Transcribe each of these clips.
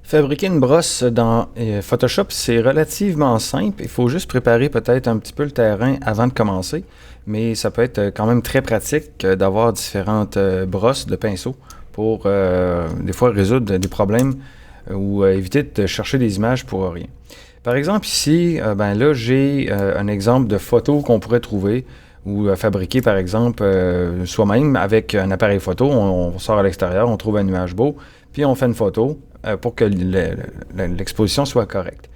Fabriquer une brosse dans Photoshop, c'est relativement simple. Il faut juste préparer peut-être un petit peu le terrain avant de commencer, mais ça peut être quand même très pratique d'avoir différentes brosses de pinceaux pour des fois résoudre des problèmes ou éviter de chercher des images pour rien. Par exemple, ici, ben là, j'ai un exemple de photo qu'on pourrait trouver ou fabriquer, par exemple, soi-même avec un appareil photo. On sort à l'extérieur, on trouve un nuage beau, puis on fait une photo pour que l'exposition soit correcte.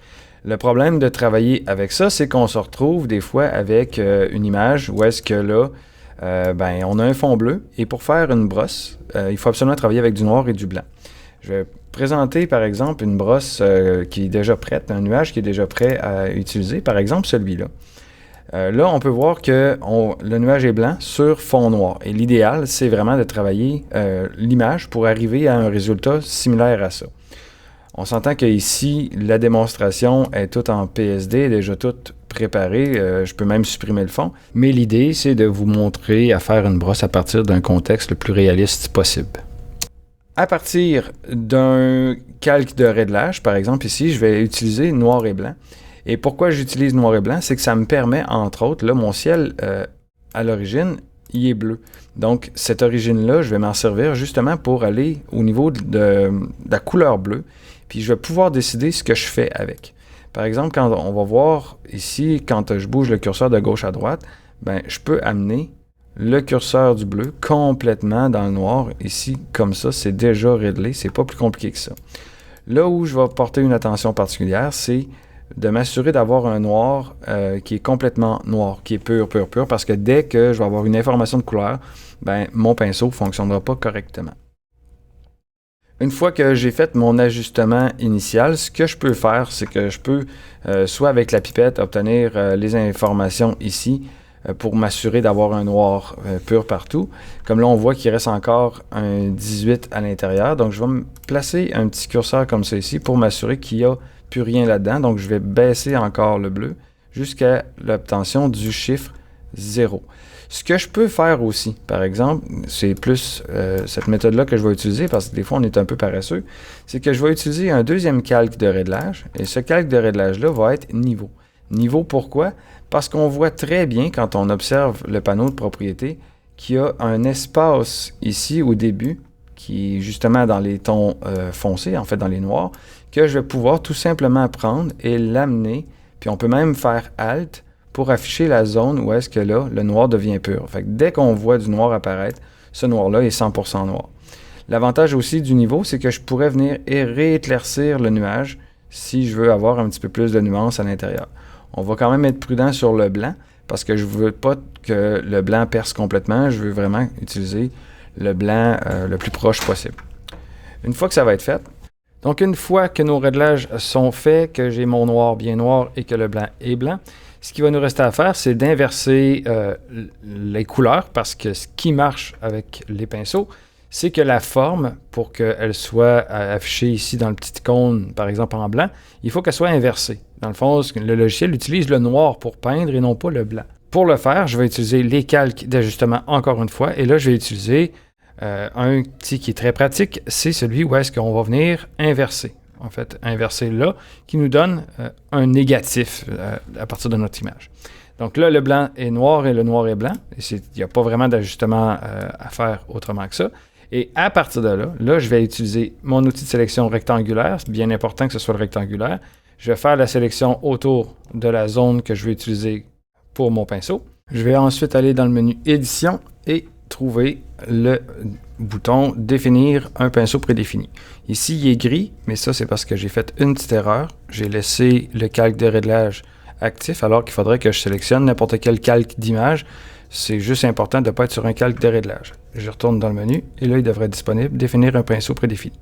Le problème de travailler avec ça, c'est qu'on se retrouve des fois avec une image où est-ce que là, ben, on a un fond bleu et pour faire une brosse, il faut absolument travailler avec du noir et du blanc. Je vais présenter par exemple une brosse qui est déjà prête, un nuage qui est déjà prêt à utiliser, par exemple celui-là. Là, on peut voir que le nuage est blanc sur fond noir. Et l'idéal, c'est vraiment de travailler l'image pour arriver à un résultat similaire à ça. On s'entend qu'ici, la démonstration est toute en PSD, déjà toute préparée. Je peux même supprimer le fond. Mais l'idée, c'est de vous montrer à faire une brosse à partir d'un contexte le plus réaliste possible. À partir d'un calque de réglage, par exemple ici, je vais utiliser noir et blanc. Et pourquoi j'utilise noir et blanc? C'est que ça me permet, entre autres, là, mon ciel, à l'origine, il est bleu. Donc, cette origine-là, je vais m'en servir justement pour aller au niveau de la couleur bleue. Puis, je vais pouvoir décider ce que je fais avec. Par exemple, quand on va voir ici, quand je bouge le curseur de gauche à droite, ben, je peux amener le curseur du bleu complètement dans le noir. Ici, comme ça, c'est déjà réglé. C'est pas plus compliqué que ça. Là où je vais porter une attention particulière, c'est de m'assurer d'avoir un noir qui est complètement noir, qui est pur, parce que dès que je vais avoir une information de couleur, ben, mon pinceau ne fonctionnera pas correctement. Une fois que j'ai fait mon ajustement initial, ce que je peux faire, c'est que je peux, soit avec la pipette, obtenir les informations ici pour m'assurer d'avoir un noir pur partout. Comme là, on voit qu'il reste encore un 18 à l'intérieur. Donc, je vais me placer un petit curseur comme ça ici pour m'assurer qu'il n'y a plus rien là-dedans. Donc, je vais baisser encore le bleu jusqu'à l'obtention du chiffre 0. Ce que je peux faire aussi, par exemple, c'est plus cette méthode-là que je vais utiliser parce que des fois, on est un peu paresseux, c'est que je vais utiliser un deuxième calque de réglage et ce calque de réglage-là va être niveau. Niveau pourquoi? Parce qu'on voit très bien quand on observe le panneau de propriété qu'il y a un espace ici au début qui est justement dans les tons foncés, en fait dans les noirs, que je vais pouvoir tout simplement prendre et l'amener. Puis on peut même faire Alt pour afficher la zone où est-ce que là, le noir devient pur. Fait que dès qu'on voit du noir apparaître, ce noir-là est 100% noir. L'avantage aussi du niveau, c'est que je pourrais venir et rééclaircir le nuage si je veux avoir un petit peu plus de nuances à l'intérieur. On va quand même être prudent sur le blanc parce que je ne veux pas que le blanc perce complètement. Je veux vraiment utiliser le blanc le plus proche possible. Une fois que ça va être fait, donc une fois que nos réglages sont faits, que j'ai mon noir bien noir et que le blanc est blanc, ce qui va nous rester à faire, c'est d'inverser les couleurs parce que ce qui marche avec les pinceaux, c'est que la forme, pour qu'elle soit affichée ici dans le petit icône, par exemple en blanc, il faut qu'elle soit inversée. Dans le fond, le logiciel utilise le noir pour peindre et non pas le blanc. Pour le faire, je vais utiliser les calques d'ajustement encore une fois. Et là, je vais utiliser un outil qui est très pratique. C'est celui où est-ce qu'on va venir inverser. En fait, inverser là, qui nous donne un négatif à partir de notre image. Donc là, le blanc est noir et le noir est blanc. Il n'y a pas vraiment d'ajustement à faire autrement que ça. Et à partir de là, je vais utiliser mon outil de sélection rectangulaire. C'est bien important que ce soit le rectangulaire. Je vais faire la sélection autour de la zone que je vais utiliser pour mon pinceau. Je vais ensuite aller dans le menu Édition et trouver le bouton Définir un pinceau prédéfini. Ici, il est gris, mais ça, c'est parce que j'ai fait une petite erreur. J'ai laissé le calque de réglage actif alors qu'il faudrait que je sélectionne n'importe quel calque d'image. C'est juste important de ne pas être sur un calque de réglage. Je retourne dans le menu et là, il devrait être disponible Définir un pinceau prédéfini.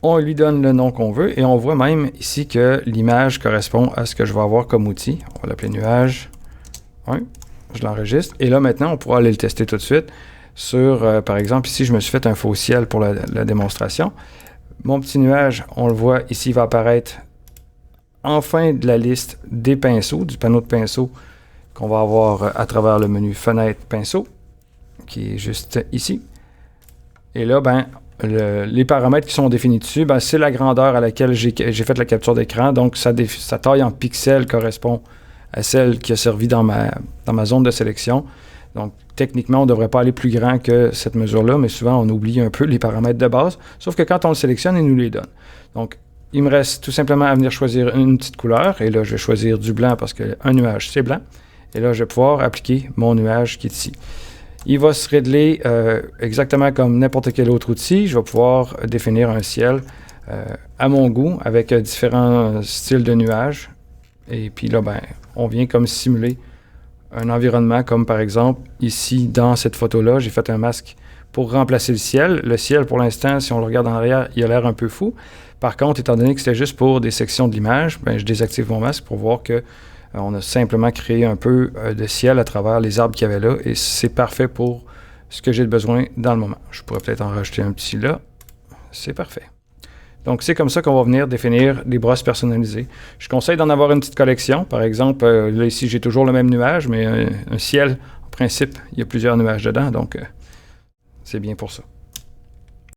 On lui donne le nom qu'on veut et on voit même ici que l'image correspond à ce que je vais avoir comme outil. On va l'appeler nuage 1. Je l'enregistre. Et là, maintenant, on pourra aller le tester tout de suite sur, par exemple, ici, je me suis fait un faux ciel pour la démonstration. Mon petit nuage, on le voit ici, va apparaître en fin de la liste des pinceaux, du panneau de pinceaux qu'on va avoir à travers le menu Fenêtre pinceau, qui est juste ici. Et là, ben, Les paramètres qui sont définis dessus, ben, c'est la grandeur à laquelle j'ai fait la capture d'écran. Donc, sa taille en pixels correspond à celle qui a servi dans ma zone de sélection. Donc, techniquement, on ne devrait pas aller plus grand que cette mesure-là, mais souvent, on oublie un peu les paramètres de base. Sauf que quand on le sélectionne, il nous les donne. Donc, il me reste tout simplement à venir choisir une petite couleur. Et là, je vais choisir du blanc parce qu'un nuage, c'est blanc. Et là, je vais pouvoir appliquer mon nuage qui est ici. Il va se régler exactement comme n'importe quel autre outil. Je vais pouvoir définir un ciel à mon goût avec différents styles de nuages. Et puis là, ben, on vient comme simuler un environnement comme par exemple ici dans cette photo-là, j'ai fait un masque pour remplacer le ciel. Le ciel, pour l'instant, si on le regarde en arrière, il a l'air un peu fou. Par contre, étant donné que c'était juste pour des sections de l'image, ben, je désactive mon masque pour voir que on a simplement créé un peu de ciel à travers les arbres qu'il y avait là et c'est parfait pour ce que j'ai besoin dans le moment. Je pourrais peut-être en rajouter un petit là. C'est parfait. Donc, c'est comme ça qu'on va venir définir des brosses personnalisées. Je conseille d'en avoir une petite collection. Par exemple, là, ici, j'ai toujours le même nuage, mais un ciel, en principe, il y a plusieurs nuages dedans, donc c'est bien pour ça.